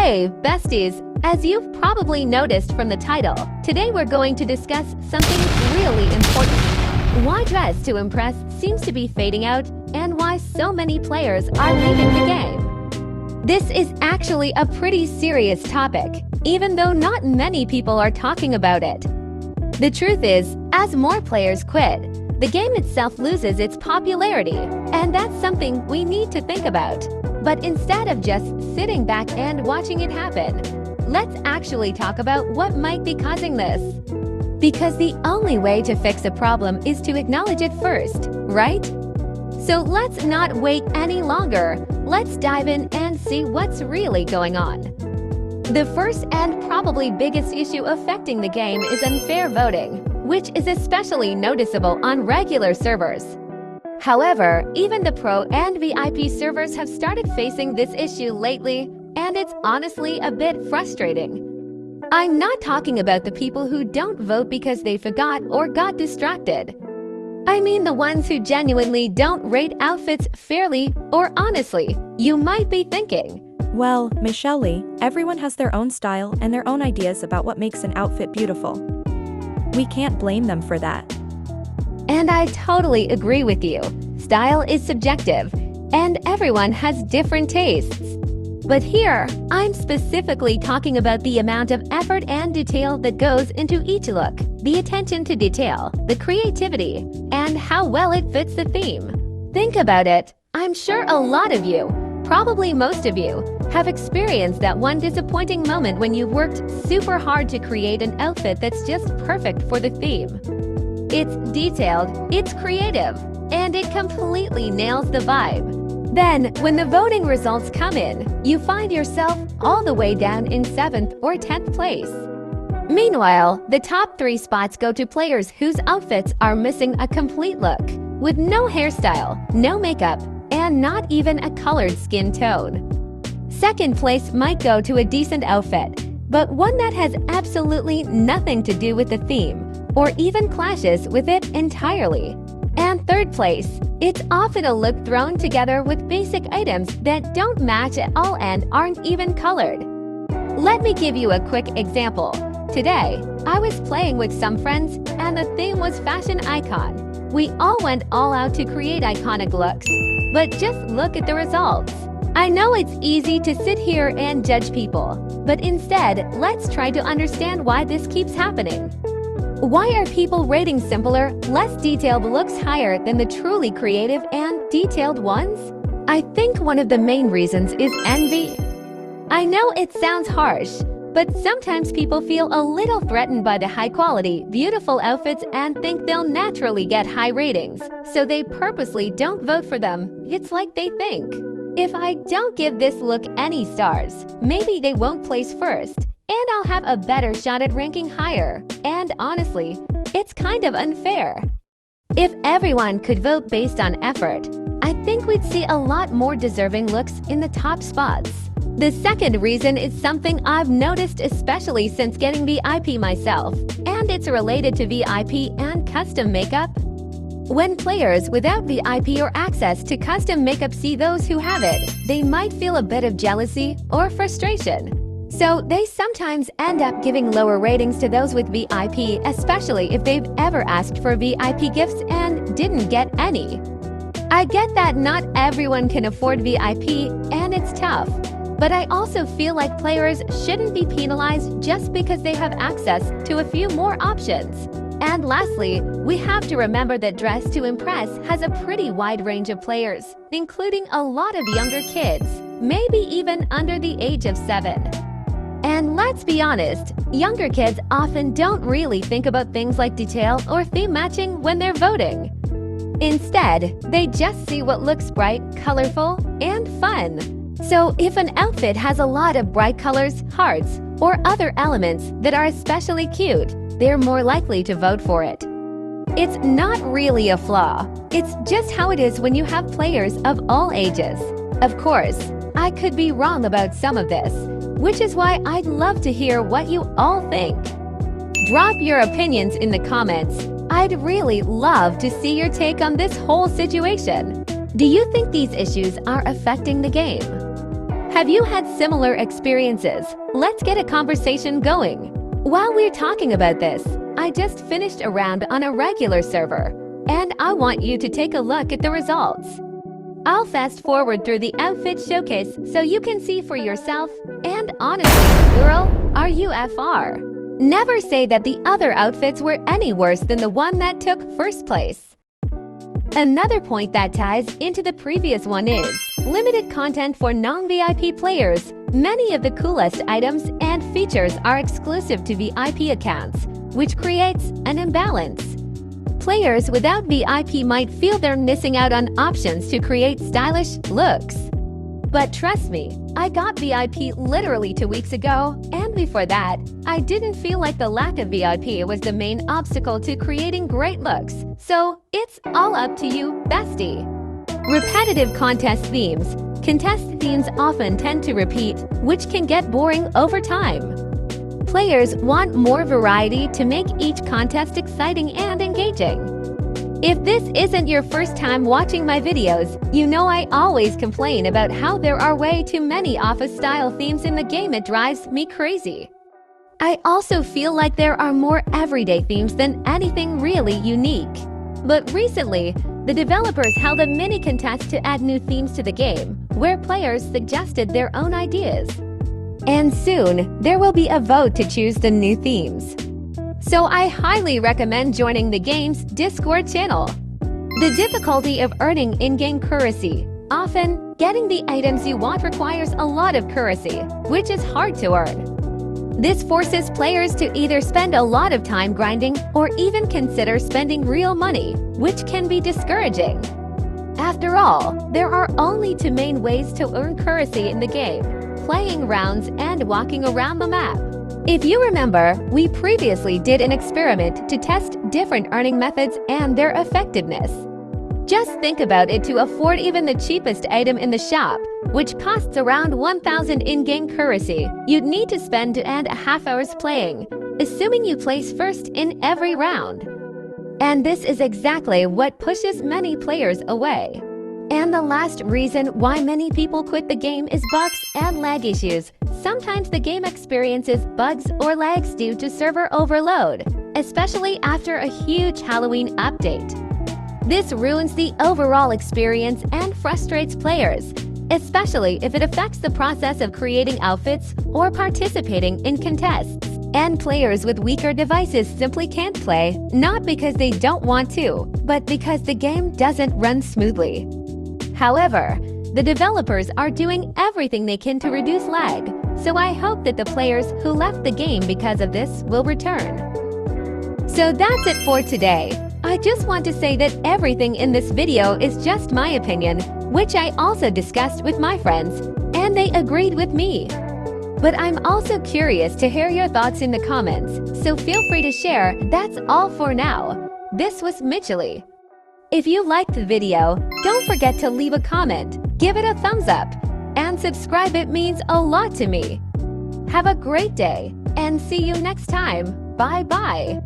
Hey, besties! As you've probably noticed from the title, today we're going to discuss something really important. Why dress to impress seems to be fading out, and why so many players are leaving the game. This is actually a pretty serious topic, even though not many people are talking about it. The truth is, as more players quit, the game itself loses its popularity, and that's something we need to think about. But instead of just sitting back and watching it happen, let's actually talk about what might be causing this. Because the only way to fix a problem is to acknowledge it first, right? So let's not wait any longer. Let's dive in and see what's really going on. The first and probably biggest issue affecting the game is unfair voting, which is especially noticeable on regular servers. However, even the Pro and VIP servers have started facing this issue lately, and it's honestly a bit frustrating. I'm not talking about the people who don't vote because they forgot or got distracted. I mean the ones who genuinely don't rate outfits fairly or honestly. You might be thinking, well, Michelly, everyone has their own style and their own ideas about what makes an outfit beautiful. We can't blame them for that. And I totally agree with you. Style is subjective, and everyone has different tastes. But here, I'm specifically talking about the amount of effort and detail that goes into each look, the attention to detail, the creativity, and how well it fits the theme. Think about it. I'm sure a lot of you, probably most of you, have experienced that one disappointing moment when you've worked super hard to create an outfit that's just perfect for the theme. It's detailed, it's creative, and it completely nails the vibe. Then, when the voting results come in, you find yourself all the way down in 7th or 10th place. Meanwhile, the top 3 spots go to players whose outfits are missing a complete look, with no hairstyle, no makeup, and not even a colored skin tone. 2nd place might go to a decent outfit, but one that has absolutely nothing to do with the theme, or even clashes with it entirely. And 3rd place, it's often a look thrown together with basic items that don't match at all and aren't even colored. Let me give you a quick example. Today, I was playing with some friends and the theme was fashion icon. We all went all out to create iconic looks, but just look at the results. I know it's easy to sit here and judge people, but instead, let's try to understand why this keeps happening. Why are people rating simpler, less detailed looks higher than the truly creative and detailed ones? I think one of the main reasons is envy. I know it sounds harsh, but sometimes people feel a little threatened by the high-quality, beautiful outfits and think they'll naturally get high ratings, so they purposely don't vote for them. It's like they think, if I don't give this look any stars, maybe they won't place first, and I'll have a better shot at ranking higher. And honestly, it's kind of unfair. If everyone could vote based on effort, I think we'd see a lot more deserving looks in the top spots. The second reason is something I've noticed especially since getting VIP myself, and it's related to VIP and custom makeup. When players without VIP or access to custom makeup see those who have it, they might feel a bit of jealousy or frustration. So they sometimes end up giving lower ratings to those with VIP, especially if they've ever asked for VIP gifts and didn't get any. I get that not everyone can afford VIP and it's tough, but I also feel like players shouldn't be penalized just because they have access to a few more options. And lastly, we have to remember that Dress to Impress has a pretty wide range of players, including a lot of younger kids, maybe even under the age of 7. And let's be honest, younger kids often don't really think about things like detail or theme matching when they're voting. Instead, they just see what looks bright, colorful, and fun. So if an outfit has a lot of bright colors, hearts, or other elements that are especially cute, they're more likely to vote for it. It's not really a flaw. It's just how it is when you have players of all ages. Of course, I could be wrong about some of this, which is why I'd love to hear what you all think. Drop your opinions in the comments. I'd really love to see your take on this whole situation. Do you think these issues are affecting the game? Have you had similar experiences? Let's get a conversation going. While we're talking about this, I just finished a round on a regular server, and I want you to take a look at the results. I'll fast forward through the outfit showcase so you can see for yourself, and honestly, girl, are you FR? Never say that the other outfits were any worse than the one that took first place. Another point that ties into the previous one is limited content for non-VIP players. Many of the coolest items and features are exclusive to VIP accounts, which creates an imbalance. Players without VIP might feel they're missing out on options to create stylish looks. But trust me, I got VIP literally 2 weeks ago, and before that, I didn't feel like the lack of VIP was the main obstacle to creating great looks. So it's all up to you, bestie. Repetitive contest themes. Contest themes often tend to repeat, which can get boring over time. Players want more variety to make each contest exciting and engaging. If this isn't your first time watching my videos, you know I always complain about how there are way too many office-style themes in the game. It drives me crazy. I also feel like there are more everyday themes than anything really unique. But recently, the developers held a mini contest to add new themes to the game, where players suggested their own ideas. And soon, there will be a vote to choose the new themes. So I highly recommend joining the game's Discord channel. The difficulty of earning in-game currency. Often, getting the items you want requires a lot of currency, which is hard to earn. This forces players to either spend a lot of time grinding or even consider spending real money, which can be discouraging. After all, there are only two main ways to earn currency in the game: playing rounds and walking around the map. If you remember, we previously did an experiment to test different earning methods and their effectiveness. Just think about it: to afford even the cheapest item in the shop, which costs around 1,000 in-game currency, you'd need to spend 2.5 hours playing, assuming you place first in every round. And this is exactly what pushes many players away. And the last reason why many people quit the game is bugs and lag issues. Sometimes the game experiences bugs or lags due to server overload, especially after a huge Halloween update. This ruins the overall experience and frustrates players, especially if it affects the process of creating outfits or participating in contests. And players with weaker devices simply can't play, not because they don't want to, but because the game doesn't run smoothly. However, the developers are doing everything they can to reduce lag, so I hope that the players who left the game because of this will return. So that's it for today. I just want to say that everything in this video is just my opinion, which I also discussed with my friends, and they agreed with me. But I'm also curious to hear your thoughts in the comments, so feel free to share. That's all for now. This was Michelly. If you liked the video, don't forget to leave a comment, give it a thumbs up, and subscribe. It means a lot to me. Have a great day, and see you next time. Bye-bye.